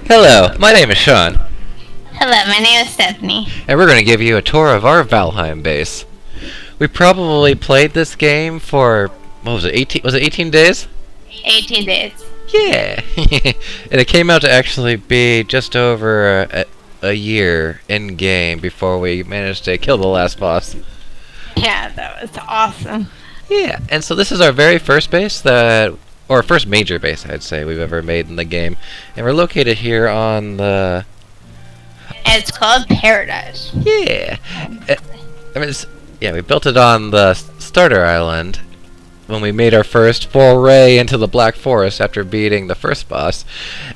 Hello, my name is Sean, Hello, my name is Stephanie. and we're going to give you a tour of our Valheim base. We probably played this game for, what was it, 18 days? 18 days. Yeah! And it came out to actually be just over a year in-game before we managed to kill the last boss. Yeah, that was awesome. Yeah, and so this is our very first base or first major base, I'd say, we've ever made in the game. And we're located here on the... It's called Paradise. Yeah! We built it on the starter island when we made our first foray into the Black Forest after beating the first boss.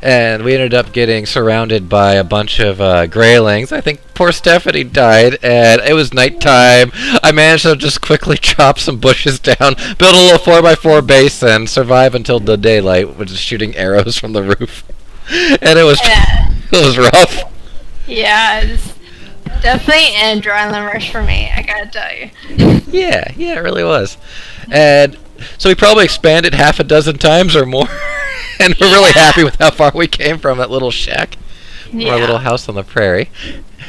And we ended up getting surrounded by a bunch of greylings. I think poor Stephanie died, and it was nighttime. I managed to just quickly chop some bushes down, build a little 4x4 base, and survive until the daylight, which is shooting arrows from the roof. And it was rough. Yeah, it's definitely an adrenaline rush for me, I gotta tell you. Yeah, it really was. And so we probably expanded half a dozen times or more. And we're really happy with how far we came from that little shack. Our little house on the prairie.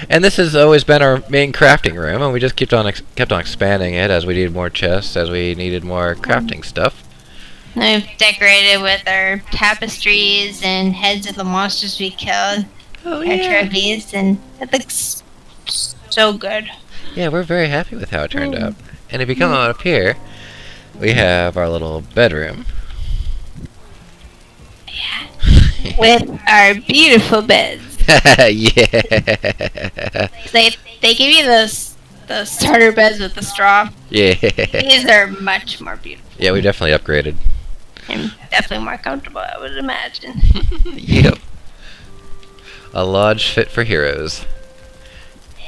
And this has always been our main crafting room, and we just kept on expanding it as we needed more chests, as we needed more crafting stuff. We've decorated with our tapestries and heads of the monsters we killed. Oh, our yeah. trophies, and it looks so good. Yeah, we're very happy with how it turned out. And if you come on up here, we have our little bedroom. Yeah. With our beautiful beds. Yeah. They give you those starter beds with the straw. Yeah. These are much more beautiful. Yeah, we definitely upgraded. And definitely more comfortable, I would imagine. Yep. A lodge fit for heroes.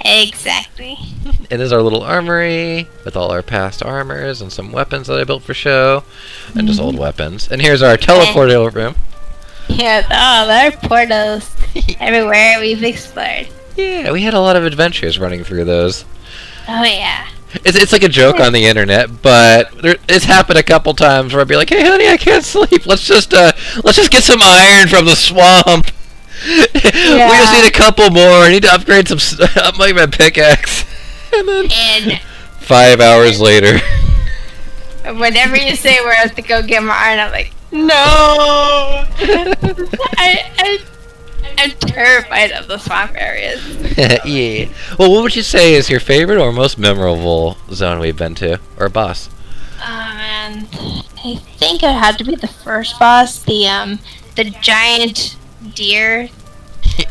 Exactly. And there's our little armory with all our past armors and some weapons that I built for show, and just old weapons. And here's our teleporter room. Yeah, there are portals everywhere we've explored. Yeah, we had a lot of adventures running through those. Oh yeah. It's like a joke on the internet, but it's happened a couple times where I'd be like, "Hey, honey, I can't sleep. Let's just get some iron from the swamp. We just need a couple more. I need to upgrade some my pickaxe." And then 5 hours later. Whenever you say we're have to go get more iron, I'm like, no. I'm terrified of the swamp areas. Yeah. Well, what would you say is your favorite or most memorable zone we've been to, or boss? And I think it had to be the first boss, the giant deer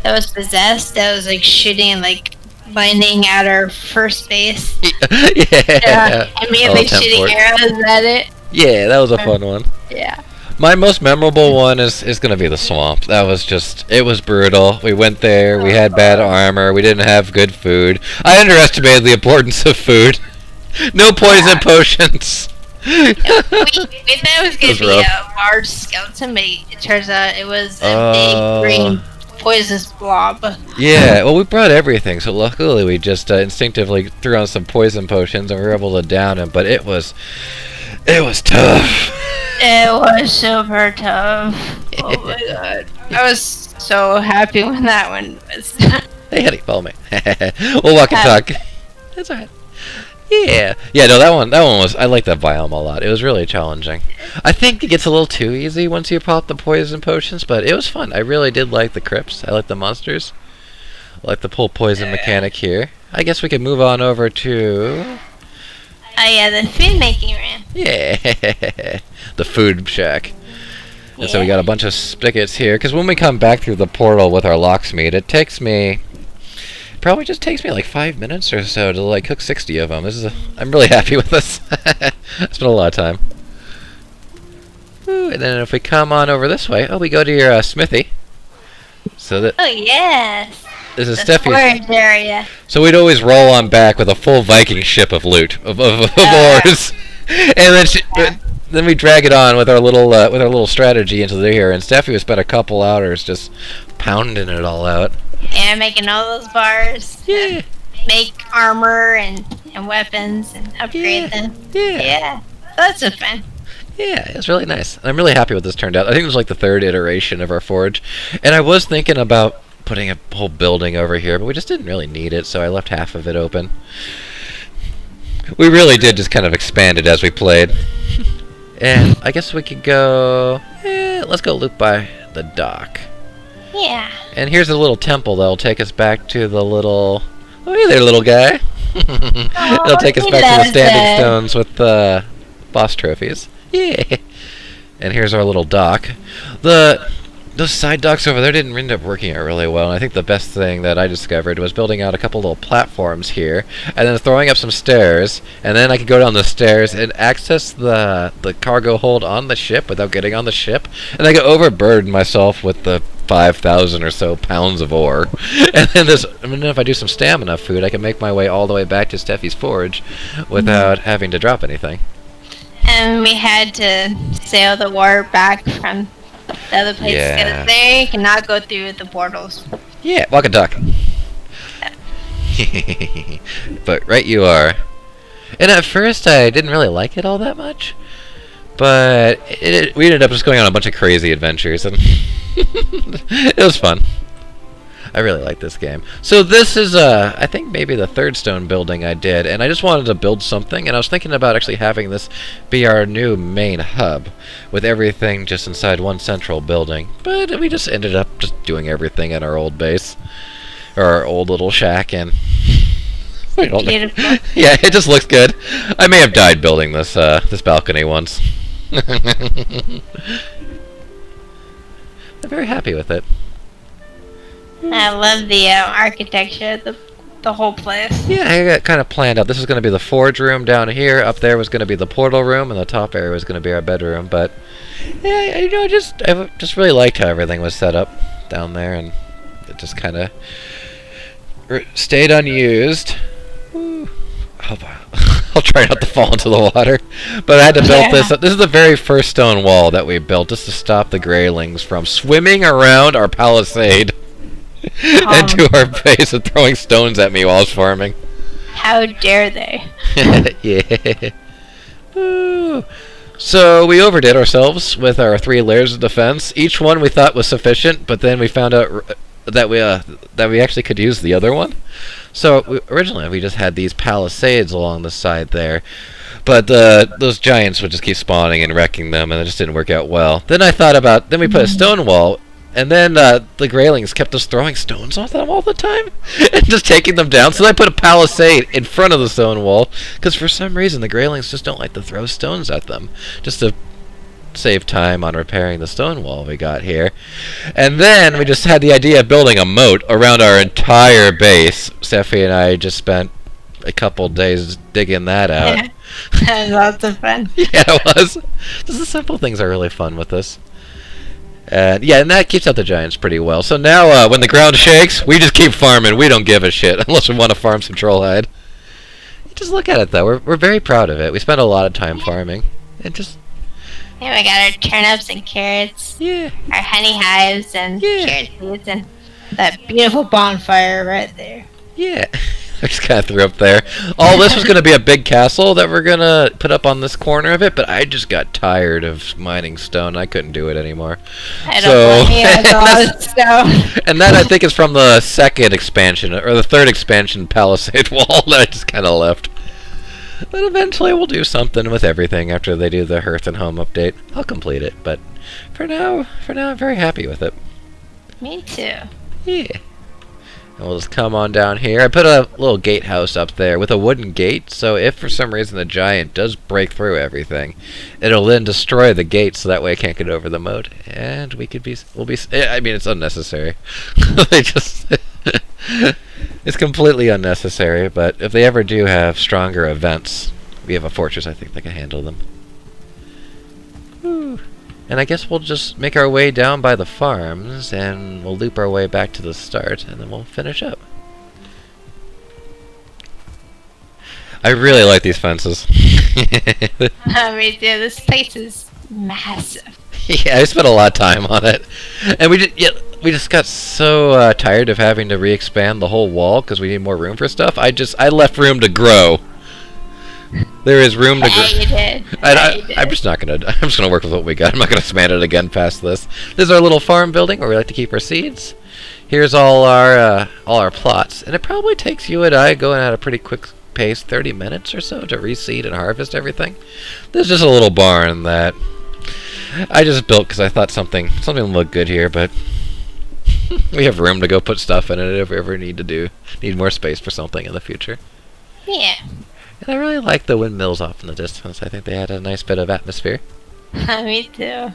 that was possessed, that was like shooting like lightning at our first base. Yeah. And me like shooting arrows at it. Yeah, that was a fun one. Yeah. My most memorable one is gonna be the swamp. That was it was brutal. We went there, we had bad armor, we didn't have good food. I underestimated the importance of food. No poison potions. We thought it was going to be a large skeleton, but it turns out it was a big green poisonous blob. Yeah, well, we brought everything, so luckily we just instinctively threw on some poison potions and we were able to down him, but it was tough. It was super tough. Oh my god. I was so happy when that one was Hey, honey, follow me. We'll walk and talk. That's alright. Yeah, no, that one was. I like that biome a lot. It was really challenging. I think it gets a little too easy once you pop the poison potions, but it was fun. I really did like the crypts. I like the monsters. I like the pull poison mechanic here. I guess we could move on over to. Oh yeah, the food making room. Yeah, the food shack. And so we got a bunch of spigots here, because when we come back through the portal with our locksmith, it probably just takes me like 5 minutes or so to like cook 60 of them. I'm really happy with this. I spent a lot of time. Ooh, and then if we come on over this way, we go to your smithy. Oh yes. This is the storage area. So we'd always roll on back with a full Viking ship of loot of ores, and then we drag it on with our little strategy into here. And Steffi would spend a couple hours just pounding it all out. Yeah, making all those bars. Yeah. Make armor and weapons and upgrade them. Yeah. Yeah. That's so fun. Yeah, it was really nice. I'm really happy with this turned out. I think it was like the third iteration of our forge. And I was thinking about putting a whole building over here, but we just didn't really need it, so I left half of it open. We really did just kind of expand it as we played. And I guess we could go... let's go loop by the dock. Yeah. And here's a little temple that'll take us back to the little... Oh, hey there, little guy. It'll take us back to the standing stones with the boss trophies. Yeah. And here's our little dock. Those side docks over there didn't end up working out really well, and I think the best thing that I discovered was building out a couple little platforms here, and then throwing up some stairs, and then I could go down the stairs and access the cargo hold on the ship without getting on the ship, and I could overburden myself with the 5,000 or so pounds of ore. And then if I do some stamina food, I can make my way all the way back to Steffi's forge without having to drop anything. And we had to sail the water back from the other place to get us there. You cannot go through the portals. Yeah, walk a duck. But right you are. And at first I didn't really like it all that much. But we ended up just going on a bunch of crazy adventures, and it was fun. I really like this game. So this is, I think maybe the third stone building I did, and I just wanted to build something, and I was thinking about actually having this be our new main hub, with everything just inside one central building. But we just ended up just doing everything at our old base, or our old little shack, and... Beautiful. Yeah, it just looks good. I may have died building this, this balcony once. I'm very happy with it. I love the architecture, the whole place. Yeah, I got kind of planned out. This is going to be the forge room down here. Up there was going to be the portal room, and the top area was going to be our bedroom. But yeah, I just really liked how everything was set up down there, and it just kind of stayed unused. Ooh. I'll try not to fall into the water. But I had to build this. This is the very first stone wall that we built just to stop the graylings from swimming around our palisade into our base and throwing stones at me while I was farming. How dare they? Yeah. Woo. So we overdid ourselves with our 3 layers of defense. Each one we thought was sufficient, but then we found out that we actually could use the other one. So originally we just had these palisades along the side there, but those giants would just keep spawning and wrecking them, and it just didn't work out well. Then I thought about, then we put a stone wall, and then the graylings kept us throwing stones at them all the time and just taking them down. So I put a palisade in front of the stone wall, because for some reason the graylings just don't like to throw stones at them, just to save time on repairing the stone wall we got here. And then we just had the idea of building a moat around our entire base. Steffi and I just spent a couple days digging that out. Yeah. That was lots of fun. Yeah, it was. Just the simple things are really fun with this. And yeah, and that keeps out the giants pretty well. So now when the ground shakes, we just keep farming. We don't give a shit unless we want to farm some trollhide. Just look at it though. We're very proud of it. We spent a lot of time farming, and just... Yeah, we got our turnips and carrots. Yeah. Our honey hives and carrot seeds and that beautiful bonfire right there. Yeah. I just kind of threw up there. All this was going to be a big castle that we're going to put up on this corner of it, but I just got tired of mining stone. I couldn't do it anymore. I don't blame you. That's a lot of stone. And that, I think, is from the second expansion, or the third expansion palisade wall that I just kind of left. But eventually we'll do something with everything after they do the Hearth and Home update. I'll complete it, but for now I'm very happy with it. Me too. Yeah. And we'll just come on down here. I put a little gatehouse up there with a wooden gate, so if for some reason the giant does break through everything, it'll then destroy the gate, so that way I can't get over the moat, and we'll be. I mean, it's unnecessary. They just. It's completely unnecessary, but if they ever do have stronger events, we have a fortress, I think, that can handle them. Whew. And I guess we'll just make our way down by the farms, and we'll loop our way back to the start, and then we'll finish up. I really like these fences. Me too. This place is massive. Yeah, I spent a lot of time on it. And we just got so tired of having to re-expand the whole wall because we need more room for stuff. I left room to grow. There is room to Yeah, you did. Yeah, you did. I'm just not gonna. I'm just gonna work with what we got. I'm not gonna expand it again past this. This is our little farm building where we like to keep our seeds. Here's all our plots, and it probably takes you and I going at a pretty quick pace, 30 minutes or so, to reseed and harvest everything. There's just a little barn that I just built because I thought something looked good here, but we have room to go put stuff in it if we ever need more space for something in the future. Yeah. And I really like the windmills off in the distance. I think they had a nice bit of atmosphere. Me too.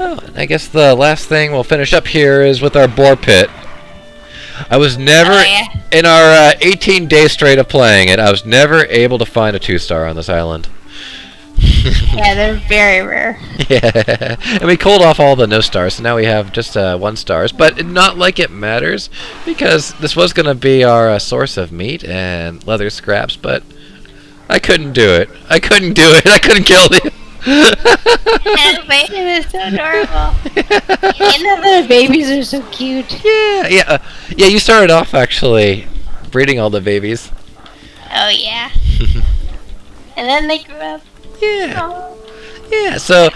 Oh, and I guess the last thing we'll finish up here is with our boar pit. I was never, in our 18-day straight of playing it, I was never able to find a 2-star on this island. Yeah, they're very rare. Yeah, and we called off all the no stars, so now we have just 1 stars. But not like it matters, because this was going to be our source of meat and leather scraps, but I couldn't do it. I couldn't kill the... And baby is so adorable. And the babies are so cute. Yeah. You started off actually breeding all the babies. Oh yeah. And then they grew up. Yeah. Oh. Yeah. So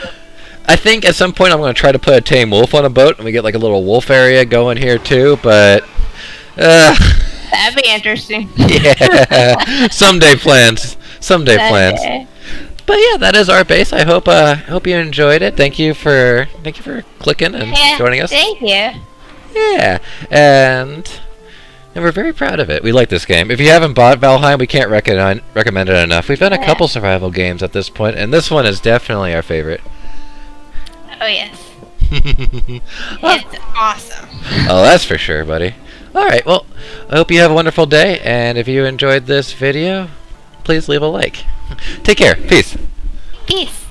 I think at some point I'm going to try to put a tame wolf on a boat, and we get like a little wolf area going here too. But that'd be interesting. Yeah. Someday plans. Plans. But yeah, that is our base. I hope you enjoyed it. Thank you for clicking and joining us. Thank you. Yeah, and we're very proud of it. We like this game. If you haven't bought Valheim, we can't recommend it enough. We've done a couple survival games at this point, and this one is definitely our favorite. Oh yes. It's awesome. Oh, that's for sure, buddy. All right. Well, I hope you have a wonderful day, and if you enjoyed this video, please leave a like. Take care. Peace. Peace.